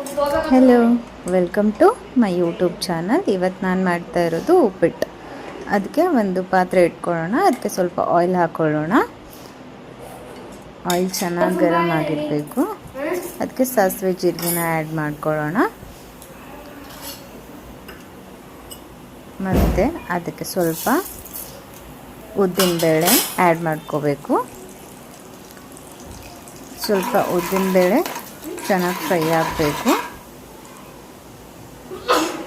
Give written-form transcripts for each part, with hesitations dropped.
Hello, welcome to my YouTube channel. ಇವತ್ತು ನಾನು ಮಾಡ್ತಾ ಇರೋದು ಉಪ್ಪಿಟ್ಟು. ಅದಕ್ಕೆ ಒಂದು ಪಾತ್ರೆ ಇಟ್ಕೊಳ್ಳೋಣ. ಅದಕ್ಕೆ ಸ್ವಲ್ಪ ಆಯಿಲ್ ಹಾಕ್ಕೊಳ್ಳೋಣ. ಆಯಿಲ್ ಚೆನ್ನಾಗಿ ಗರಮ್ ಆಗಿರಬೇಕು. ಅದಕ್ಕೆ ಸಾಸಿವೆ ಜೀರಿಗೆನ ಆ್ಯಡ್ ಮಾಡ್ಕೊಳ್ಳೋಣ. ಮತ್ತು ಅದಕ್ಕೆ ಸ್ವಲ್ಪ ಉದ್ದಿನಬೇಳೆ ಆ್ಯಡ್ ಮಾಡ್ಕೋಬೇಕು. ಸ್ವಲ್ಪ ಉದ್ದಿನಬೇಳೆ ಚೆನ್ನಾಗಿ ಫ್ರೈ ಆಗಬೇಕು.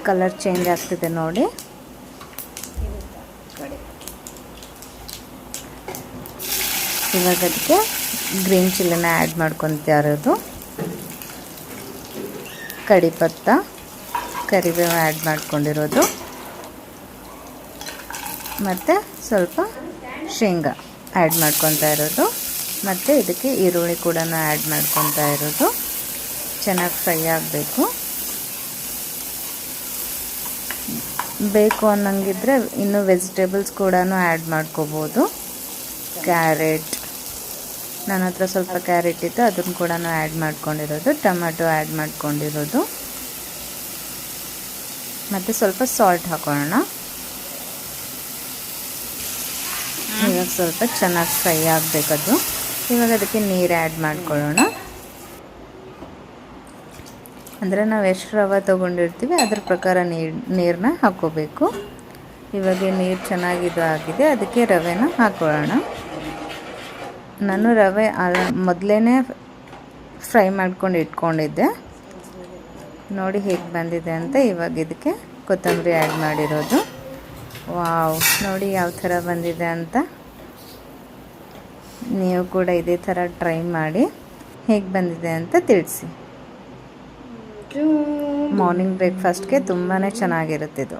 ಕಲರ್ ಚೇಂಜ್ ಆಗ್ತಿದೆ ನೋಡಿ. ಇವಾಗ ಅದಕ್ಕೆ ಗ್ರೀನ್ ಚಿಲ್ಲಿನ ಆ್ಯಡ್ ಮಾಡ್ಕೊತಾ ಇರೋದು. ಕಡಿಪತ್ತ, ಕರಿಬೇವು ಆ್ಯಡ್ ಮಾಡ್ಕೊಂಡಿರೋದು, ಮತ್ತು ಸ್ವಲ್ಪ ಶೇಂಗಾ ಆ್ಯಡ್ ಮಾಡ್ಕೊತಾ ಇರೋದು, ಮತ್ತು ಇದಕ್ಕೆ ಈರುಳ್ಳಿ ಕೂಡ ಆ್ಯಡ್ ಮಾಡ್ಕೊತಾ ಇರೋದು. ಚೆನ್ನಾಗಿ ಫ್ರೈ ಆಗಬೇಕು. ಬೇಕು ಅನ್ನಂಗಿದ್ರೆ ಇನ್ನು ವೆಜಿಟೇಬಲ್ಸ್ ಕೂಡ ಆ್ಯಡ್ ಮಾಡ್ಕೋಬೋದು. ಕ್ಯಾರೆಟ್, ನನ್ನ ಹತ್ರ ಸ್ವಲ್ಪ ಕ್ಯಾರೆಟ್ ಇತ್ತು, ಅದನ್ನು ಕೂಡ ಆ್ಯಡ್ ಮಾಡ್ಕೊಂಡಿರೋದು. ಟೊಮ್ಯಾಟೊ ಆ್ಯಡ್ ಮಾಡ್ಕೊಂಡಿರೋದು, ಮತ್ತು ಸ್ವಲ್ಪ ಸಾಲ್ಟ್ ಹಾಕೋಣ. ಇವಾಗ ಸ್ವಲ್ಪ ಚೆನ್ನಾಗಿ ಫ್ರೈ ಆಗಬೇಕದು. ಇವಾಗ ಅದಕ್ಕೆ ನೀರು ಆ್ಯಡ್ ಮಾಡ್ಕೊಳ್ಳೋಣ. ಅಂದರೆ ನಾವು ಎಷ್ಟು ರವೆ ತೊಗೊಂಡಿರ್ತೀವಿ ಅದ್ರ ಪ್ರಕಾರ ನೀರನ್ನ ಹಾಕ್ಕೋಬೇಕು. ಇವಾಗ ನೀರು ಚೆನ್ನಾಗಿದು ಆಗಿದೆ. ಅದಕ್ಕೆ ರವೆನ ಹಾಕ್ಕೊಳ್ಳೋಣ. ನಾನು ರವೆ ಮೊದಲೇ ಫ್ರೈ ಮಾಡ್ಕೊಂಡು ಇಟ್ಕೊಂಡಿದ್ದೆ. ನೋಡಿ ಹೇಗೆ ಬಂದಿದೆ ಅಂತ. ಇವಾಗ ಇದಕ್ಕೆ ಕೊತ್ತಂಬರಿ ಆ್ಯಡ್ ಮಾಡಿರೋದು. ವಾವ್, ನೋಡಿ ಯಾವ ಥರ ಬಂದಿದೆ ಅಂತ. ನೀವು ಕೂಡ ಇದೇ ಥರ ಟ್ರೈ ಮಾಡಿ ಹೇಗೆ ಬಂದಿದೆ ಅಂತ ತಿಳಿಸಿ. ಮಾರ್ನಿಂಗ್ ಬ್ರೇಕ್ಫಾಸ್ಟ್ಗೆ ತುಂಬಾ ಚೆನ್ನಾಗಿರುತ್ತಿದ್ದು.